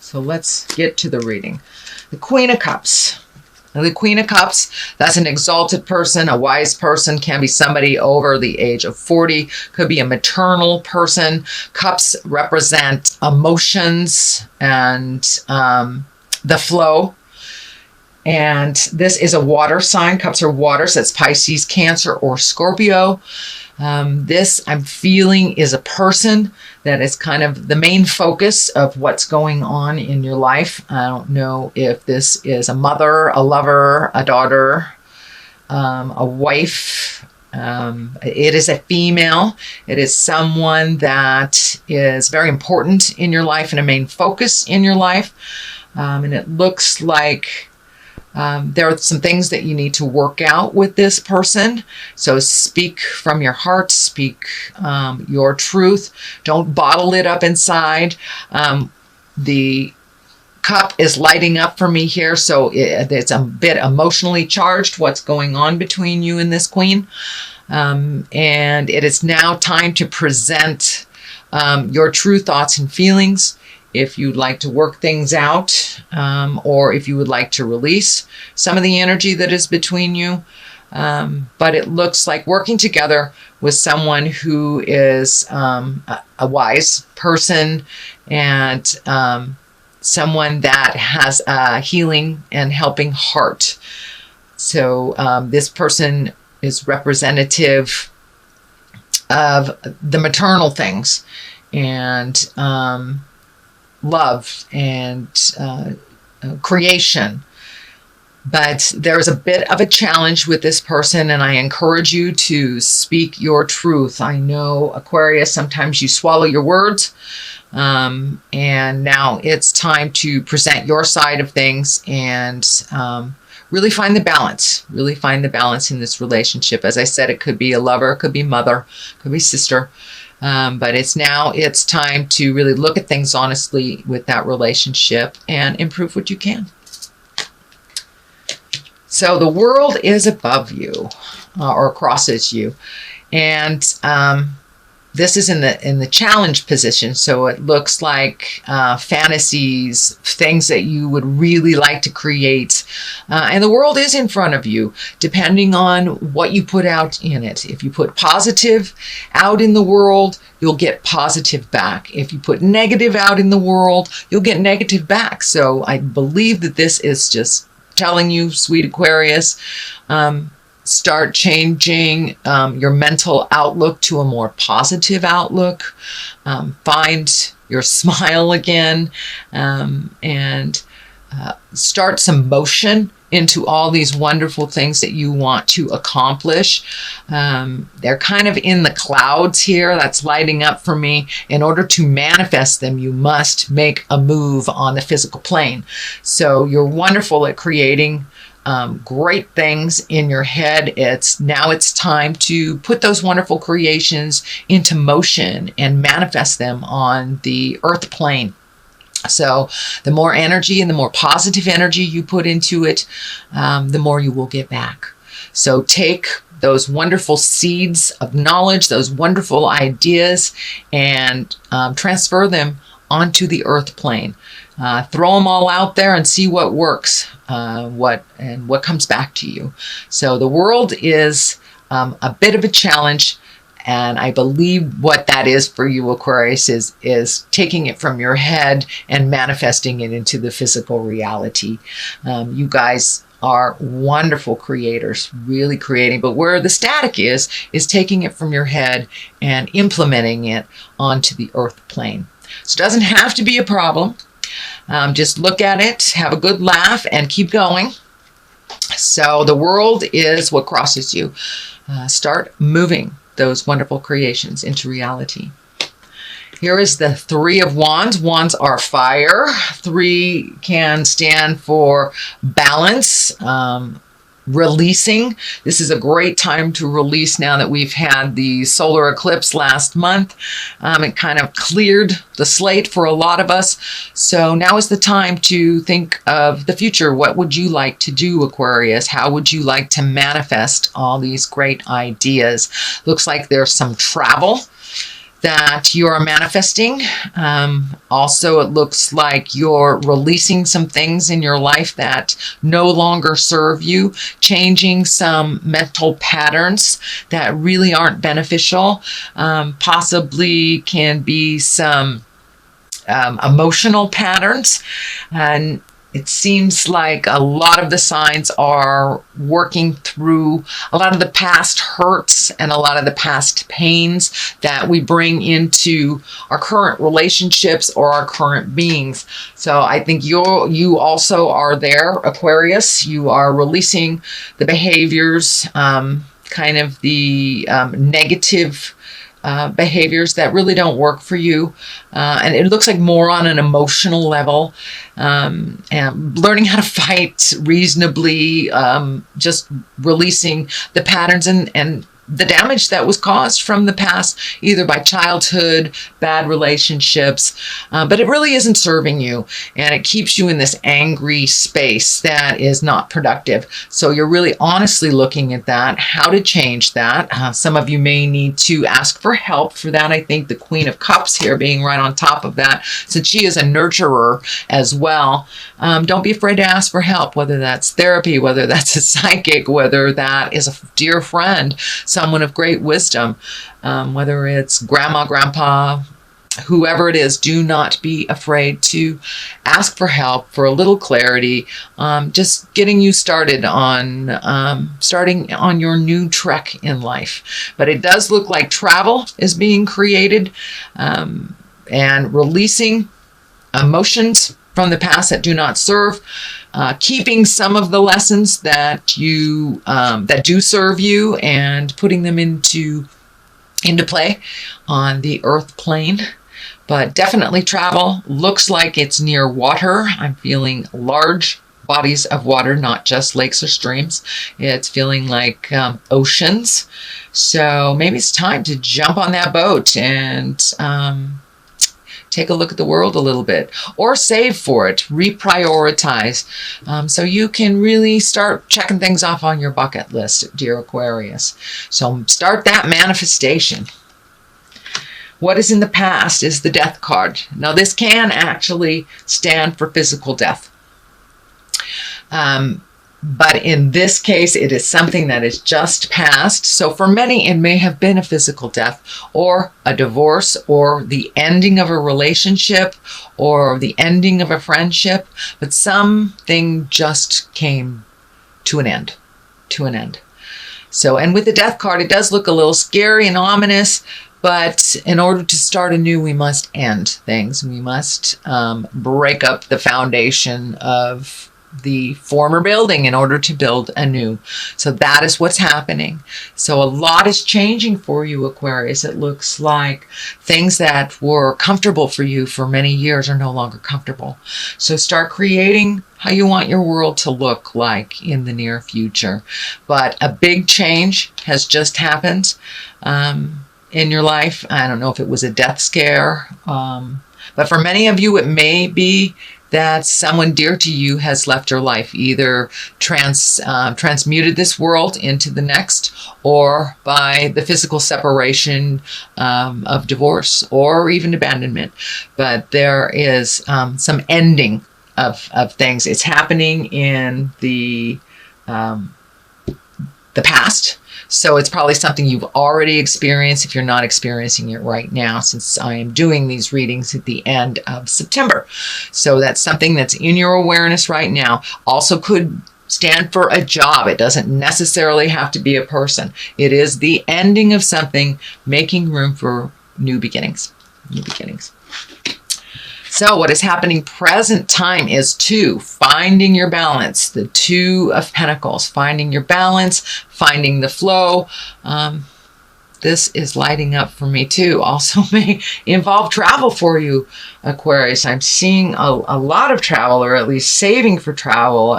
So let's get to the reading. The Queen of Cups. Now, the Queen of Cups, that's an exalted person, a wise person, can be somebody over the age of 40, could be a maternal person. Cups represent emotions and the flow. And this is a water sign. Cups are water, so it's Pisces, Cancer, or Scorpio. This, I'm feeling, is a person that is kind of the main focus of what's going on in your life. I don't know if this is a mother, a lover, a daughter, a wife. It is a female. It is someone that is very important in your life and a main focus in your life. And it looks like there are some things that you need to work out with this person. So speak from your heart, speak your truth. Don't bottle it up inside. The cup is lighting up for me here, so it's a bit emotionally charged, what's going on between you and this queen. And it is now time to present your true thoughts and feelings. If you'd like to work things out, or if you would like to release some of the energy that is between you. But it looks like working together with someone who is a wise person and someone that has a healing and helping heart. So this person is representative of the maternal things and love and creation. But there's a bit of a challenge with this person, and I encourage you to speak your truth. I know, Aquarius, sometimes you swallow your words, and now it's time to present your side of things and really find the balance. Really find the balance in this relationship. As I said, it could be a lover, it could be mother, it could be sister. But it's time to really look at things honestly with that relationship and improve what you can. So the world is above you or crosses you. And this is in the challenge position. So it looks like fantasies, things that you would really like to create. And the world is in front of you, depending on what you put out in it. If you put positive out in the world, you'll get positive back. If you put negative out in the world, you'll get negative back. So I believe that this is just telling you, sweet Aquarius, start changing your mental outlook to a more positive outlook. Find your smile again, and start some motion into all these wonderful things that you want to accomplish. They're kind of in the clouds here. That's lighting up for me. In order to manifest them, you must make a move on the physical plane. So you're wonderful at creating great things in your head. It's time to put those wonderful creations into motion and manifest them on the earth plane. So the more energy and the more positive energy you put into it, the more you will get back. So take those wonderful seeds of knowledge, those wonderful ideas, and transfer them onto the earth plane. Throw them all out there and see what works, what comes back to you. So the world is a bit of a challenge. And I believe what that is for you, Aquarius, is taking it from your head and manifesting it into the physical reality. You guys are wonderful creators, really creating. But where the static is taking it from your head and implementing it onto the earth plane. So it doesn't have to be a problem. Just look at it, have a good laugh, and keep going. So the world is what crosses you. Start moving those wonderful creations into reality. Here is the Three of Wands. Wands are fire. 3 can stand for balance, releasing. This is a great time to release now that we've had the solar eclipse last month. It kind of cleared the slate for a lot of us. So now is the time to think of the future. What would you like to do, Aquarius? How would you like to manifest all these great ideas? Looks like there's some travel that you're manifesting. Also, it looks like you're releasing some things in your life that no longer serve you, changing some mental patterns that really aren't beneficial, possibly can be some emotional patterns. And it seems like a lot of the signs are working through a lot of the past hurts and a lot of the past pains that we bring into our current relationships or our current beings. So I think you also are there, Aquarius. You are releasing the behaviors, kind of the negative behaviors that really don't work for you. And it looks like more on an emotional level, and learning how to fight reasonably, just releasing the patterns and the damage that was caused from the past, either by childhood, bad relationships, but it really isn't serving you, and it keeps you in this angry space that is not productive. So you're really honestly looking at that, how to change that. Some of you may need to ask for help for that. I think the Queen of Cups here being right on top of that, since she is a nurturer as well. Don't be afraid to ask for help, whether that's therapy, whether that's a psychic, whether that is a dear friend, someone of great wisdom, whether it's grandma, grandpa, whoever it is. Do not be afraid to ask for help, for a little clarity, just getting you started on starting on your new trek in life. But it does look like travel is being created, and releasing emotions from the past that do not serve, keeping some of the lessons that you that do serve you, and putting them into play on the earth plane. But definitely travel. Looks like it's near water. I'm feeling large bodies of water, not just lakes or streams. It's feeling like oceans. So maybe it's time to jump on that boat and take a look at the world a little bit, or save for it, reprioritize, so you can really start checking things off on your bucket list, dear Aquarius. So start that manifestation. What is in the past is the Death card. Now this can actually stand for physical death. But in this case, it is something that is just past. So for many, it may have been a physical death, or a divorce, or the ending of a relationship, or the ending of a friendship. But something just came to an end. So, and with the Death card, it does look a little scary and ominous. But in order to start anew, we must end things. We must break up the foundation of the former building in order to build anew. So that is what's happening. So a lot is changing for you, Aquarius. It looks like things that were comfortable for you for many years are no longer comfortable. So start creating how you want your world to look like in the near future. But a big change has just happened in your life. I don't know if it was a death scare, but for many of you, it may be that someone dear to you has left your life, either transmuted this world into the next, or by the physical separation of divorce or even abandonment. But there is some ending of things. It's happening in the past. So it's probably something you've already experienced if you're not experiencing it right now, since I am doing these readings at the end of September. So that's something that's in your awareness right now. Also could stand for a job. It doesn't necessarily have to be a person. It is the ending of something, making room for new beginnings. So what is happening present time is 2, finding your balance, the 2 of Pentacles, finding your balance, finding the flow. This is lighting up for me too. Also may involve travel for you, Aquarius. I'm seeing a lot of travel, or at least saving for travel,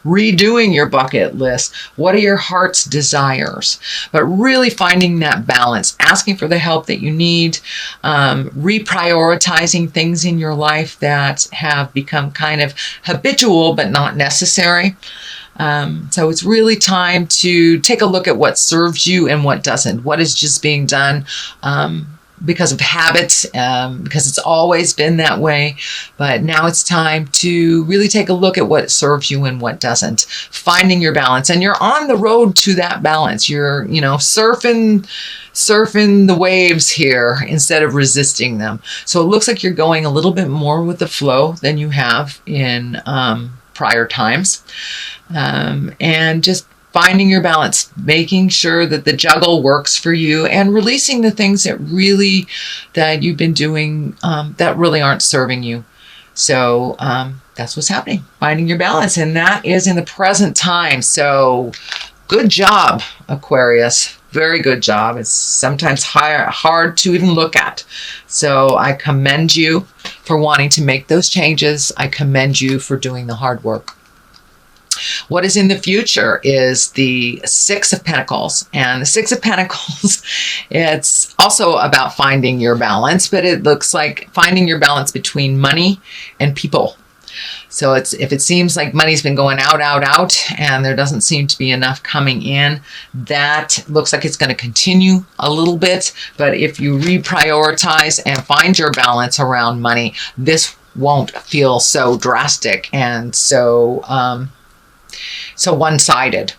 redoing your bucket list. What are your heart's desires? But really finding that balance, asking for the help that you need, reprioritizing things in your life that have become kind of habitual but not necessary. So it's really time to take a look at what serves you and what doesn't. What is just being done because of habits, because it's always been that way. But now it's time to really take a look at what serves you and what doesn't. Finding your balance, and you're on the road to that balance. You're, surfing the waves here instead of resisting them. So it looks like you're going a little bit more with the flow than you have in prior times, and just finding your balance, making sure that the juggle works for you, and releasing the things that you've been doing that really aren't serving you. So that's what's happening, finding your balance, and that is in the present time. So good job, Aquarius. Very good job. It's sometimes hard to even look at. So I commend you for wanting to make those changes. I commend you for doing the hard work. What is in the future is the Six of Pentacles. And the Six of Pentacles, it's also about finding your balance, but it looks like finding your balance between money and people. So if it seems like money's been going out, and there doesn't seem to be enough coming in, that looks like it's going to continue a little bit. But if you reprioritize and find your balance around money, this won't feel so drastic and so one-sided.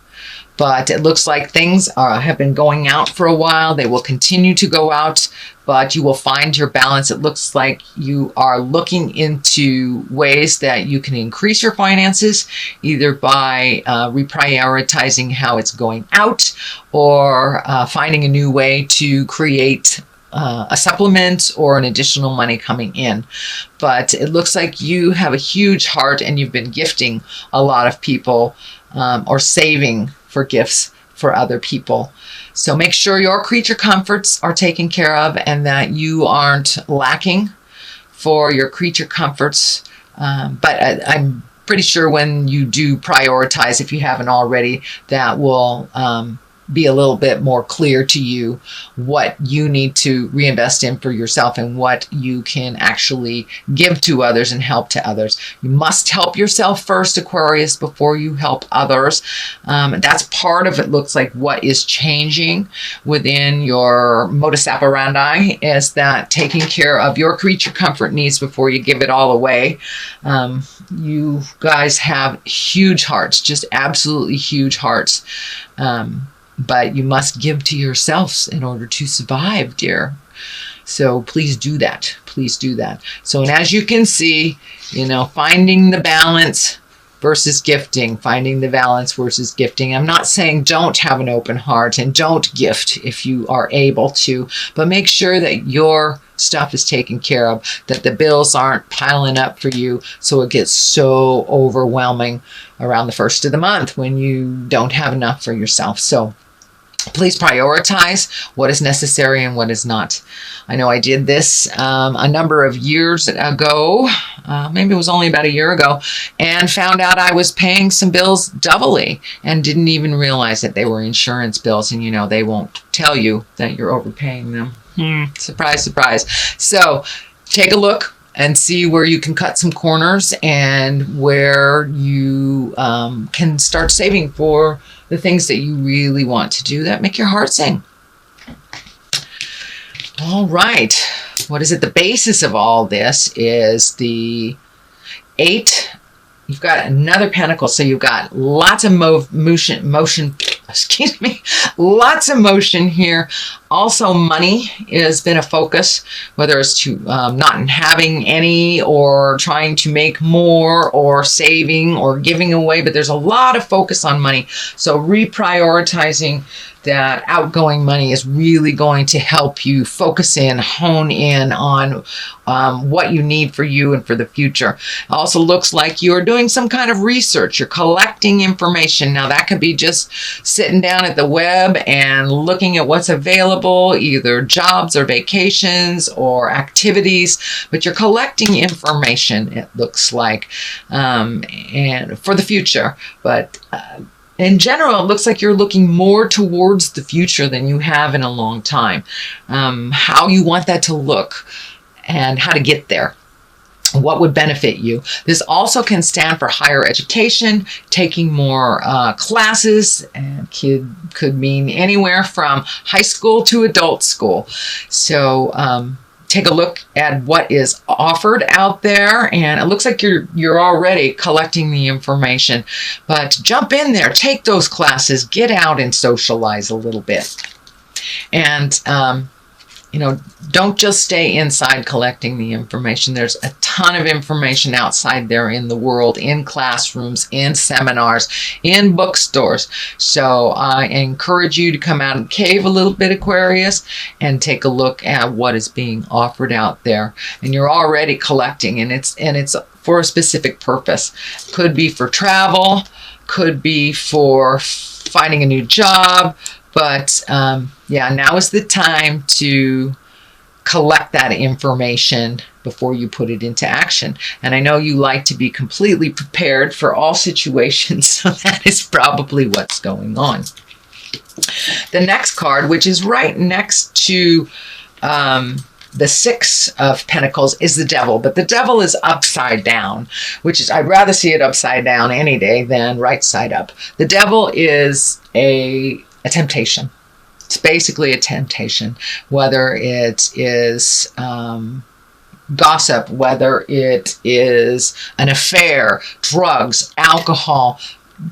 But it looks like things have been going out for a while. They will continue to go out, but you will find your balance. It looks like you are looking into ways that you can increase your finances, either by reprioritizing how it's going out, or finding a new way to create a supplement or an additional money coming in. But it looks like you have a huge heart, and you've been gifting a lot of people, or saving for gifts for other people. So make sure your creature comforts are taken care of, and that you aren't lacking for your creature comforts. But I'm pretty sure when you do prioritize, if you haven't already, that will be a little bit more clear to you what you need to reinvest in for yourself, and what you can actually give to others and help to others. You must help yourself first, Aquarius, before you help others. That's part of it. Looks like what is changing within your modus operandi is that taking care of your creature comfort needs before you give it all away. You guys have huge hearts, just absolutely huge hearts. But you must give to yourselves in order to survive, dear. So please do that. Please do that. So, and as you can see, finding the balance versus gifting, finding the balance versus gifting. I'm not saying don't have an open heart and don't gift if you are able to, but make sure that your stuff is taken care of, that the bills aren't piling up for you so it gets so overwhelming around the first of the month when you don't have enough for yourself. So please prioritize what is necessary and what is not. I know I did this a number of years ago, maybe it was only about a year ago, and found out I was paying some bills doubly and didn't even realize that they were insurance bills. And they won't tell you that you're overpaying them. Surprise, surprise. So take a look and see where you can cut some corners, and where you can start saving for the things that you really want to do that make your heart sing. All right. What is it? The basis of all this is the 8. You've got another pentacle, so you've got lots of motion, excuse me, lots of motion here. Also, money has been a focus, whether it's to not having any, or trying to make more, or saving, or giving away, but there's a lot of focus on money. So reprioritizing that outgoing money is really going to help you focus in, hone in on what you need for you and for the future. Also looks like you're doing some kind of research. You're collecting information. Now that could be just sitting down at the web and looking at what's available, either jobs or vacations or activities, but you're collecting information, it looks like, and for the future. But in general, it looks like you're looking more towards the future than you have in a long time. How you want that to look and how to get there. what would benefit you. This also can stand for higher education, taking more classes, and could mean anywhere from high school to adult school. So take a look at what is offered out there, and it looks like you're already collecting the information. But jump in there, take those classes, get out and socialize a little bit. And don't just stay inside collecting the information. There's a ton of information outside there in the world, in classrooms, in seminars, in bookstores. So I encourage you to come out and cave a little bit, Aquarius, and take a look at what is being offered out there. And you're already collecting, and it's for a specific purpose. Could be for travel, could be for finding a new job. But now is the time to collect that information before you put it into action. And I know you like to be completely prepared for all situations, so that is probably what's going on. The next card, which is right next to the Six of Pentacles, is the Devil. But the Devil is upside down, which is, I'd rather see it upside down any day than right side up. The Devil is a temptation. It's basically a temptation, whether it is gossip, whether it is an affair, drugs, alcohol,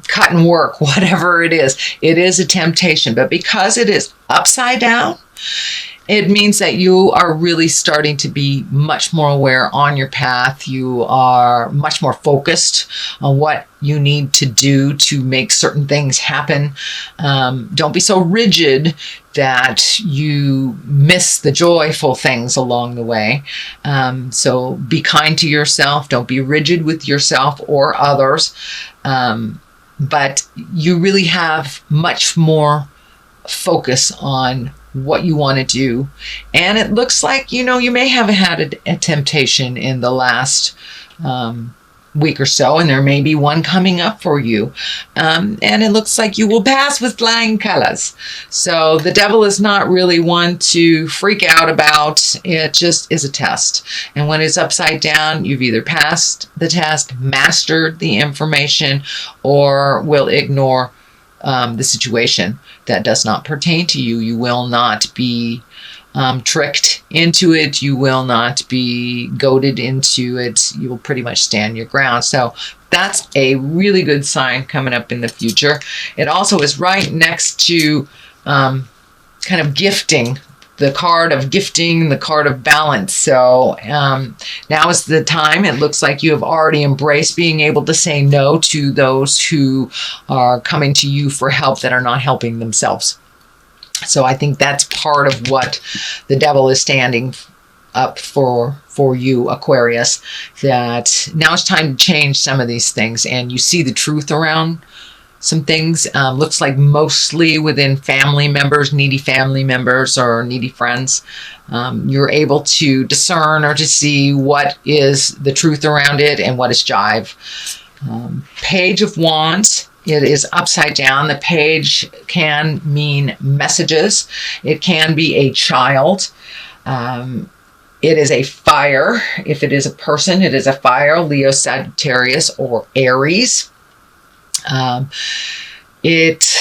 cut and work, whatever it is a temptation. But because it is upside down, it means that you are really starting to be much more aware on your path. You are much more focused on what you need to do to make certain things happen. Don't be so rigid that you miss the joyful things along the way. So be kind to yourself. Don't be rigid with yourself or others. But you really have much more focus on what you want to do. And it looks like, you may have had a temptation in the last week or so, and there may be one coming up for you. And it looks like you will pass with flying colors. So the Devil is not really one to freak out about. It just is a test. And when it's upside down, you've either passed the test, mastered the information, or will ignore the situation that does not pertain to you. You will not be tricked into it. You will not be goaded into it. You will pretty much stand your ground. So that's a really good sign coming up in the future. It also is right next to kind of gifting. The card of gifting, the card of balance. So now is the time. It looks like you have already embraced being able to say no to those who are coming to you for help that are not helping themselves. So I think that's part of what the Devil is standing up for you, Aquarius, that now it's time to change some of these things, and you see the truth around some things. Looks like mostly within family members, needy family members or needy friends. You're able to discern or to see what is the truth around it and what is jive. Page of Wands. It is upside down. The page can mean messages. It can be a child. It is a fire. If it is a person, it is a fire. Leo, Sagittarius, or Aries. It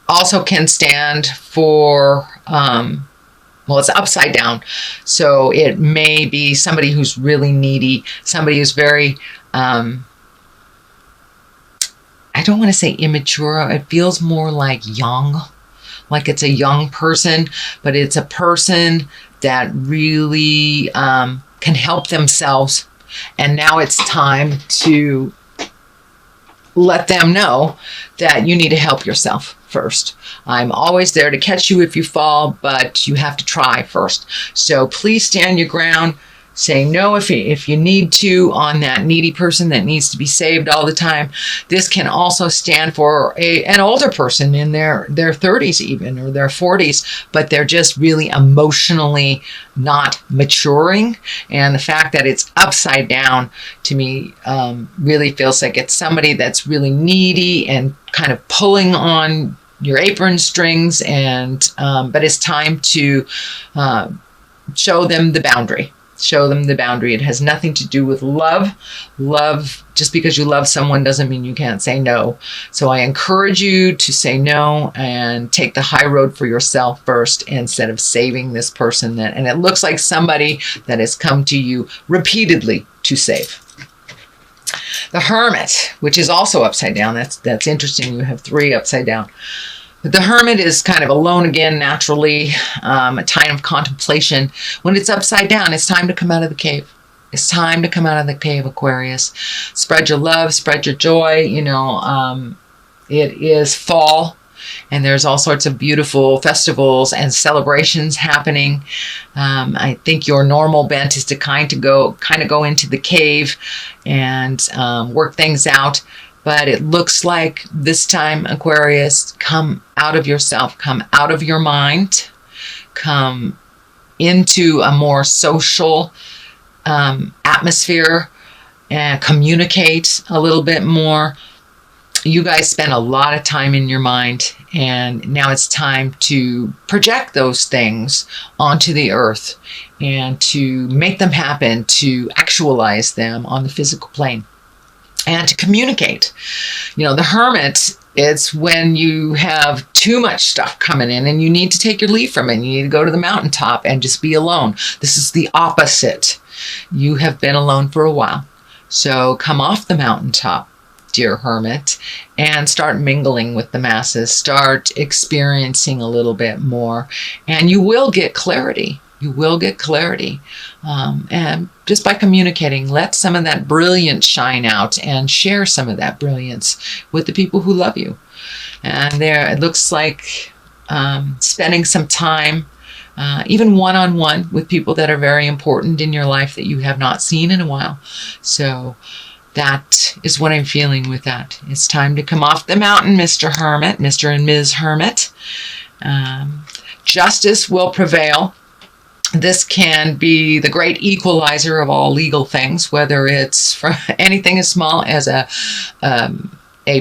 also can stand for, it's upside down. So it may be somebody who's really needy, somebody who's very, I don't want to say immature. It feels more like young, like it's a young person, but it's a person that really can help themselves. And now it's time to let them know that you need to help yourself first. I'm always there to catch you if you fall, but you have to try first. So please stand your ground. Say no if you need to on that needy person that needs to be saved all the time. This can also stand for an older person in their 30s even, or their 40s, but they're just really emotionally not maturing. And the fact that it's upside down to me really feels like it's somebody that's really needy and kind of pulling on your apron strings, and but it's time to show them the boundary. Show them the boundary. It has nothing to do with love. Love, just because you love someone doesn't mean you can't say no. So I encourage you to say no and take the high road for yourself first instead of saving this person and it looks like somebody that has come to you repeatedly to save. The Hermit, which is also upside down. That's interesting. You have 3 upside down. The Hermit is kind of alone again, naturally, a time of contemplation. When it's upside down, it's time to come out of the cave. It's time to come out of the cave, Aquarius. Spread your love, spread your joy. It is fall, and there's all sorts of beautiful festivals and celebrations happening. I think your normal bent is to kind of go into the cave and work things out. But it looks like this time, Aquarius, come out of yourself, come out of your mind, come into a more social atmosphere and communicate a little bit more. You guys spend a lot of time in your mind, and now it's time to project those things onto the earth and to make them happen, to actualize them on the physical plane. And to communicate. The Hermit, it's when you have too much stuff coming in and you need to take your leave from it. You need to go to the mountaintop and just be alone. This is the opposite. You have been alone for a while. So come off the mountaintop, dear Hermit, and start mingling with the masses. Start experiencing a little bit more. And you will get clarity. You will get clarity. And just by communicating, let some of that brilliance shine out and share some of that brilliance with the people who love you. And it looks like spending some time, even one-on-one with people that are very important in your life that you have not seen in a while. So that is what I'm feeling with that. It's time to come off the mountain, Mr. Hermit, Mr. and Ms. Hermit. Justice will prevail. This can be the great equalizer of all legal things, whether it's for anything as small as a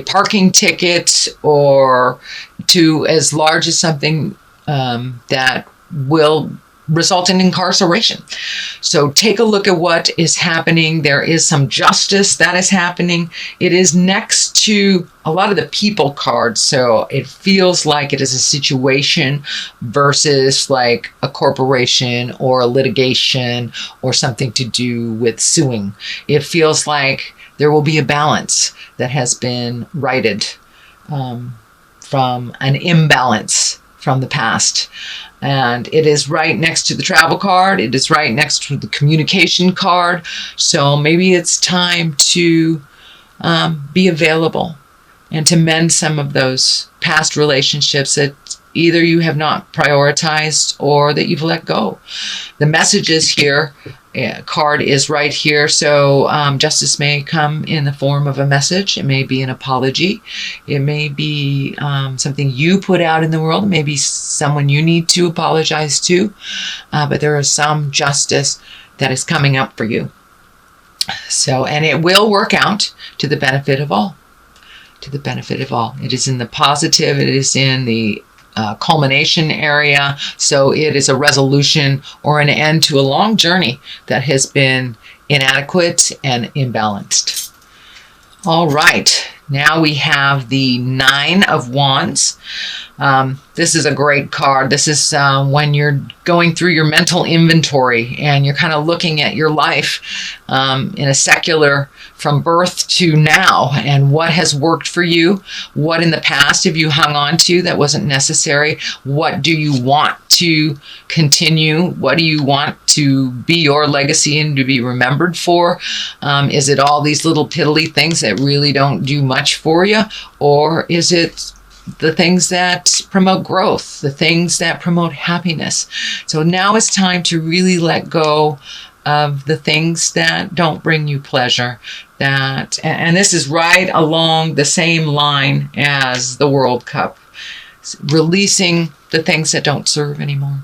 parking ticket or to as large as something that will result in incarceration. So take a look at what is happening. There is some justice that is happening. It is next to a lot of the people cards. So it feels like it is a situation versus like a corporation or a litigation or something to do with suing. It feels like there will be a balance that has been righted from an imbalance from the past. And it is right next to the travel card. It is right next to the communication card. So maybe it's time to be available and to mend some of those past relationships that either you have not prioritized or that you've let go. The messages here, card is right here. So justice may come in the form of a message. It may be an apology. It may be something you put out in the world. It may be someone you need to apologize to. But there is some justice that is coming up for you. So, and it will work out to the benefit of all. To the benefit of all. It is in the positive. It is in the culmination area. So it is a resolution or an end to a long journey that has been inadequate and imbalanced. All right. Now we have the 9 of Wands. This is a great card. This is when you're going through your mental inventory and you're kind of looking at your life in a secular from birth to now and what has worked for you, what in the past have you hung on to that wasn't necessary, what do you want to continue, what do you want to be your legacy and to be remembered for? Is it all these little piddly things that really don't do much for you, or is it the things that promote growth, the things that promote happiness? So now it's time to really let go of the things that don't bring you pleasure. And this is right along the same line as the World Cup, releasing the things that don't serve anymore.